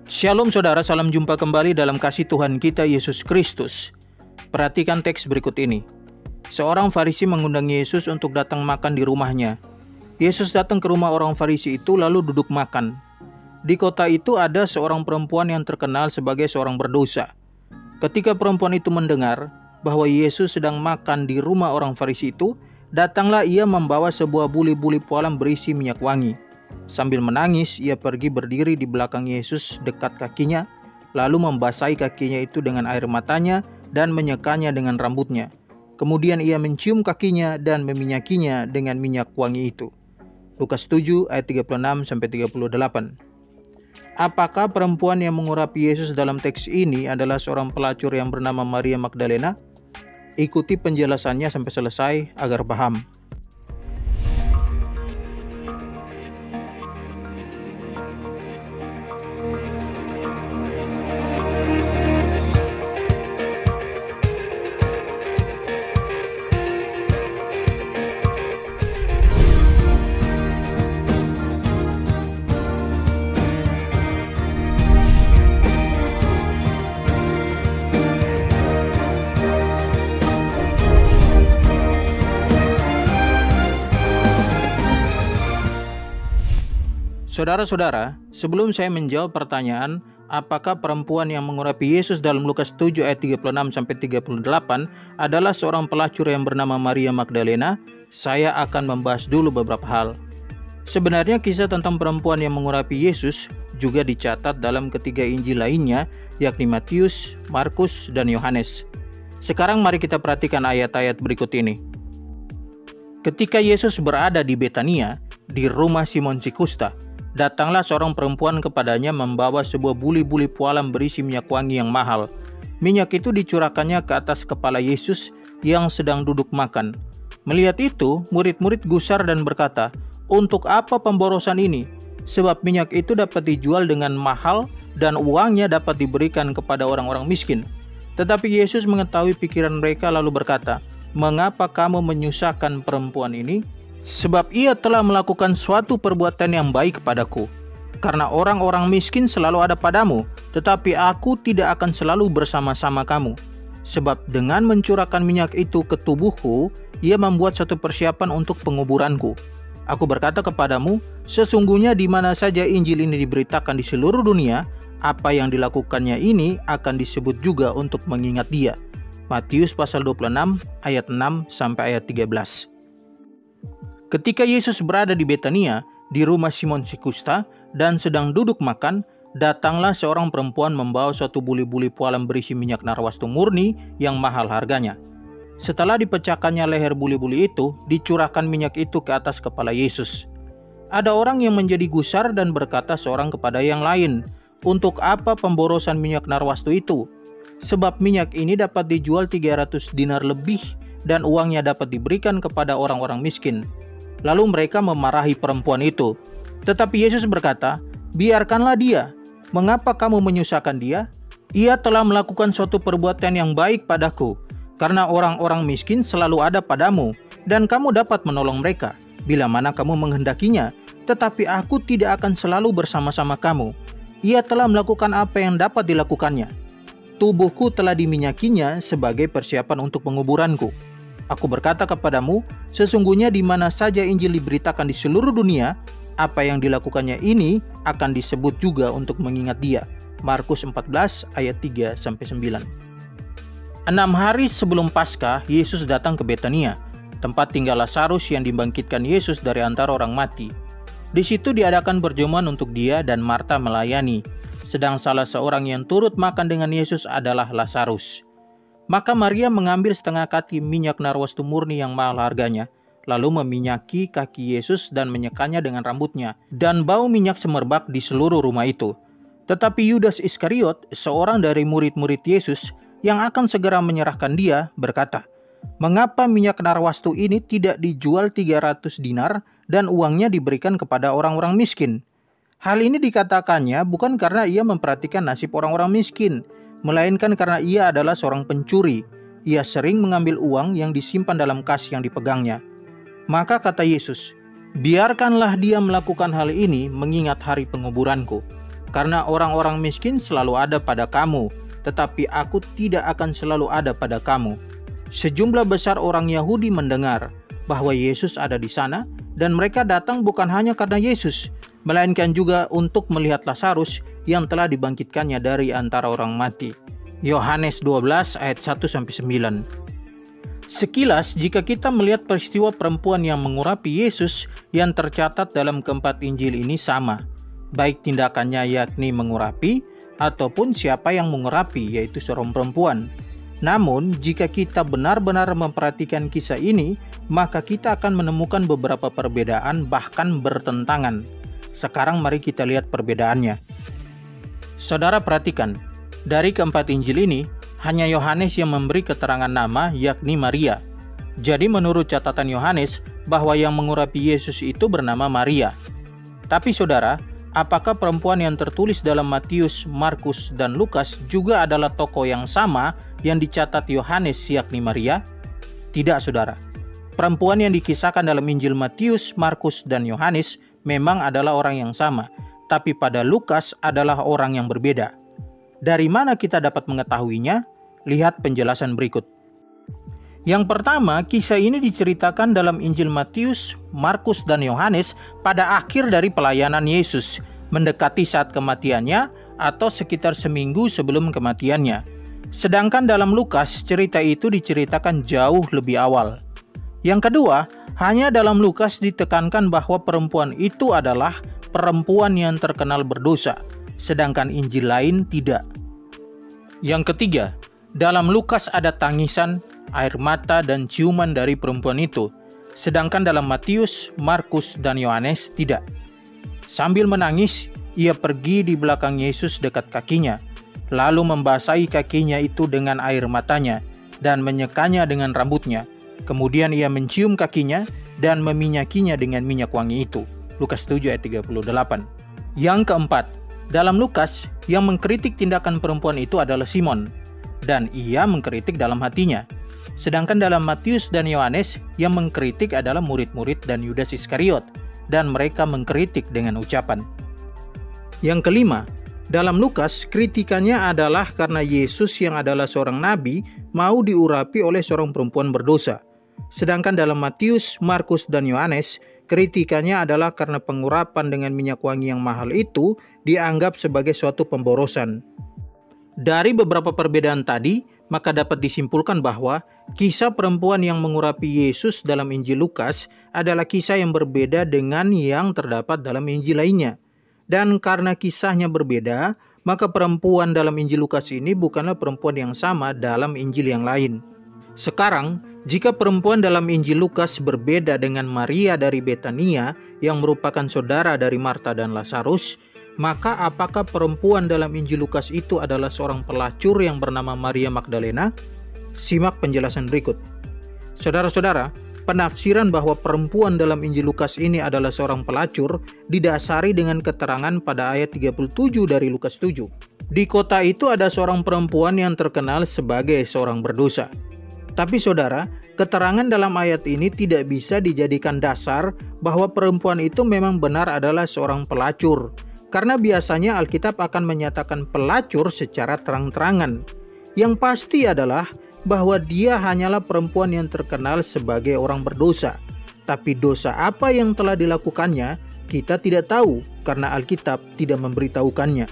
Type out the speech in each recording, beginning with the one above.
Shalom saudara, salam jumpa kembali dalam kasih Tuhan kita Yesus Kristus. Perhatikan teks berikut ini. Seorang Farisi mengundang Yesus untuk datang makan di rumahnya. Yesus datang ke rumah orang Farisi itu lalu duduk makan. Di kota itu ada seorang perempuan yang terkenal sebagai seorang berdosa. Ketika perempuan itu mendengar bahwa Yesus sedang makan di rumah orang Farisi itu, datanglah ia membawa sebuah buli-buli pualam berisi minyak wangi. Sambil menangis, ia pergi berdiri di belakang Yesus dekat kakinya, lalu membasahi kakinya itu dengan air matanya dan menyekanya dengan rambutnya. Kemudian ia mencium kakinya dan meminyakinya dengan minyak wangi itu. Lukas 7 ayat 36-38. Apakah perempuan yang mengurapi Yesus dalam teks ini adalah seorang pelacur yang bernama Maria Magdalena? Ikuti penjelasannya sampai selesai agar paham. Saudara-saudara, sebelum saya menjawab pertanyaan apakah perempuan yang mengurapi Yesus dalam Lukas 7 ayat 36-38 adalah seorang pelacur yang bernama Maria Magdalena, saya akan membahas dulu beberapa hal. Sebenarnya kisah tentang perempuan yang mengurapi Yesus juga dicatat dalam ketiga Injil lainnya, yakni Matius, Markus, dan Yohanes. Sekarang mari kita perhatikan ayat-ayat berikut ini. Ketika Yesus berada di Betania, di rumah Simon si Kusta, datanglah seorang perempuan kepadanya membawa sebuah buli-buli pualam berisi minyak wangi yang mahal. Minyak itu dicurahkannya ke atas kepala Yesus yang sedang duduk makan. Melihat itu, murid-murid gusar dan berkata, "Untuk apa pemborosan ini? Sebab minyak itu dapat dijual dengan mahal dan uangnya dapat diberikan kepada orang-orang miskin." Tetapi Yesus mengetahui pikiran mereka lalu berkata, "Mengapa kamu menyusahkan perempuan ini? Sebab ia telah melakukan suatu perbuatan yang baik kepadaku. Karena orang-orang miskin selalu ada padamu, tetapi aku tidak akan selalu bersama-sama kamu. Sebab dengan mencurahkan minyak itu ke tubuhku, ia membuat suatu persiapan untuk penguburanku. Aku berkata kepadamu, sesungguhnya di mana saja Injil ini diberitakan di seluruh dunia, apa yang dilakukannya ini akan disebut juga untuk mengingat dia." Matius pasal 26 ayat 6 sampai ayat 13. Ketika Yesus berada di Betania, di rumah Simon si Kusta, dan sedang duduk makan, datanglah seorang perempuan membawa suatu buli-buli pualam berisi minyak narwastu murni yang mahal harganya. Setelah dipecahkannya leher buli-buli itu, dicurahkan minyak itu ke atas kepala Yesus. Ada orang yang menjadi gusar dan berkata seorang kepada yang lain, "Untuk apa pemborosan minyak narwastu itu? Sebab minyak ini dapat dijual 300 dinar lebih dan uangnya dapat diberikan kepada orang-orang miskin." Lalu mereka memarahi perempuan itu. Tetapi Yesus berkata, "Biarkanlah dia. Mengapa kamu menyusahkan dia? Ia telah melakukan suatu perbuatan yang baik padaku. Karena orang-orang miskin selalu ada padamu, dan kamu dapat menolong mereka bila mana kamu menghendakinya. Tetapi aku tidak akan selalu bersama-sama kamu. Ia telah melakukan apa yang dapat dilakukannya. Tubuhku telah diminyakinya sebagai persiapan untuk penguburanku. Aku berkata kepadamu, sesungguhnya di mana saja Injil diberitakan di seluruh dunia, apa yang dilakukannya ini akan disebut juga untuk mengingat dia." Markus 14 ayat 3-9. 6 hari sebelum Paskah, Yesus datang ke Betania, tempat tinggal Lazarus yang dibangkitkan Yesus dari antara orang mati. Di situ diadakan perjamuan untuk dia dan Marta melayani, sedang salah seorang yang turut makan dengan Yesus adalah Lazarus. Maka Maria mengambil setengah kati minyak narwastu murni yang mahal harganya, lalu meminyaki kaki Yesus dan menyekanya dengan rambutnya, dan bau minyak semerbak di seluruh rumah itu. Tetapi Yudas Iskariot, seorang dari murid-murid Yesus yang akan segera menyerahkan dia, berkata, "Mengapa minyak narwastu ini tidak dijual 300 dinar dan uangnya diberikan kepada orang-orang miskin?" Hal ini dikatakannya bukan karena ia memperhatikan nasib orang-orang miskin, melainkan karena ia adalah seorang pencuri. Ia sering mengambil uang yang disimpan dalam kas yang dipegangnya. Maka kata Yesus, "Biarkanlah dia melakukan hal ini mengingat hari penguburanku." Karena orang-orang miskin selalu ada pada kamu, tetapi aku tidak akan selalu ada pada kamu." Sejumlah besar orang Yahudi mendengar bahwa Yesus ada di sana, dan mereka datang bukan hanya karena Yesus, melainkan juga untuk melihat Lazarus yang telah dibangkitkannya dari antara orang mati. Yohanes 12 ayat 1-9. Sekilas, jika kita melihat peristiwa perempuan yang mengurapi Yesus yang tercatat dalam keempat Injil ini sama, baik tindakannya yakni mengurapi, ataupun siapa yang mengurapi, yaitu seorang perempuan. Namun, jika kita benar-benar memperhatikan kisah ini, maka kita akan menemukan beberapa perbedaan, bahkan bertentangan. Sekarang mari kita lihat perbedaannya. Saudara perhatikan, dari keempat Injil ini, hanya Yohanes yang memberi keterangan nama, yakni Maria. Jadi menurut catatan Yohanes, bahwa yang mengurapi Yesus itu bernama Maria. Tapi saudara, apakah perempuan yang tertulis dalam Matius, Markus, dan Lukas juga adalah tokoh yang sama yang dicatat Yohanes, yakni Maria? Tidak, saudara. Perempuan yang dikisahkan dalam Injil Matius, Markus, dan Yohanes memang adalah orang yang sama, tapi pada Lukas adalah orang yang berbeda. Dari mana kita dapat mengetahuinya? Lihat penjelasan berikut. Yang pertama, kisah ini diceritakan dalam Injil Matius, Markus, dan Yohanes pada akhir dari pelayanan Yesus, mendekati saat kematiannya atau sekitar seminggu sebelum kematiannya. Sedangkan dalam Lukas, cerita itu diceritakan jauh lebih awal. Yang kedua, hanya dalam Lukas ditekankan bahwa perempuan itu adalah perempuan yang terkenal berdosa, sedangkan Injil lain tidak. Yang ketiga, dalam Lukas ada tangisan, air mata, dan ciuman dari perempuan itu, sedangkan dalam Matius, Markus, dan Yohanes tidak. Sambil menangis, ia pergi di belakang Yesus dekat kakinya, lalu membasahi kakinya itu dengan air matanya, dan menyekanya dengan rambutnya. Kemudian ia mencium kakinya, dan meminyakinya dengan minyak wangi itu. Lukas 7 ayat 38. Yang keempat, dalam Lukas, yang mengkritik tindakan perempuan itu adalah Simon, dan ia mengkritik dalam hatinya. Sedangkan dalam Matius dan Yohanes, yang mengkritik adalah murid-murid dan Yudas Iskariot, dan mereka mengkritik dengan ucapan. Yang kelima, dalam Lukas, kritikannya adalah karena Yesus yang adalah seorang nabi mau diurapi oleh seorang perempuan berdosa. Sedangkan dalam Matius, Markus, dan Yohanes, kritikannya adalah karena pengurapan dengan minyak wangi yang mahal itu dianggap sebagai suatu pemborosan. Dari beberapa perbedaan tadi, maka dapat disimpulkan bahwa kisah perempuan yang mengurapi Yesus dalam Injil Lukas adalah kisah yang berbeda dengan yang terdapat dalam Injil lainnya. Dan karena kisahnya berbeda, maka perempuan dalam Injil Lukas ini bukanlah perempuan yang sama dalam Injil yang lain. Sekarang, jika perempuan dalam Injil Lukas berbeda dengan Maria dari Betania yang merupakan saudara dari Marta dan Lazarus, maka apakah perempuan dalam Injil Lukas itu adalah seorang pelacur yang bernama Maria Magdalena? Simak penjelasan berikut. Saudara-saudara, penafsiran bahwa perempuan dalam Injil Lukas ini adalah seorang pelacur didasari dengan keterangan pada ayat 37 dari Lukas 7. Di kota itu ada seorang perempuan yang terkenal sebagai seorang berdosa. Tapi saudara, keterangan dalam ayat ini tidak bisa dijadikan dasar bahwa perempuan itu memang benar adalah seorang pelacur. Karena biasanya Alkitab akan menyatakan pelacur secara terang-terangan. Yang pasti adalah bahwa dia hanyalah perempuan yang terkenal sebagai orang berdosa. Tapi dosa apa yang telah dilakukannya, kita tidak tahu karena Alkitab tidak memberitahukannya.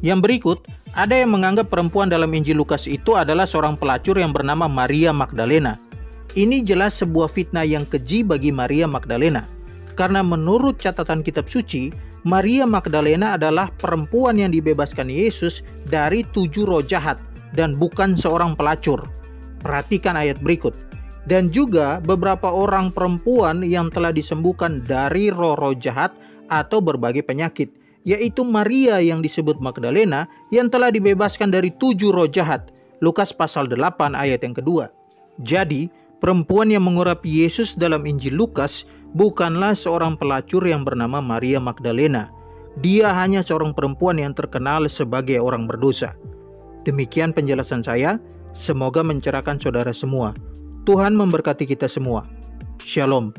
Yang berikut, ada yang menganggap perempuan dalam Injil Lukas itu adalah seorang pelacur yang bernama Maria Magdalena. Ini jelas sebuah fitnah yang keji bagi Maria Magdalena. Karena menurut catatan kitab suci, Maria Magdalena adalah perempuan yang dibebaskan Yesus dari 7 roh jahat dan bukan seorang pelacur. Perhatikan ayat berikut. Dan juga beberapa orang perempuan yang telah disembuhkan dari roh-roh jahat atau berbagai penyakit, yaitu Maria yang disebut Magdalena yang telah dibebaskan dari 7 roh jahat. Lukas pasal 8 ayat yang kedua. Jadi, perempuan yang mengurapi Yesus dalam Injil Lukas bukanlah seorang pelacur yang bernama Maria Magdalena. Dia hanya seorang perempuan yang terkenal sebagai orang berdosa. Demikian penjelasan saya, semoga mencerahkan saudara semua. Tuhan memberkati kita semua. Shalom.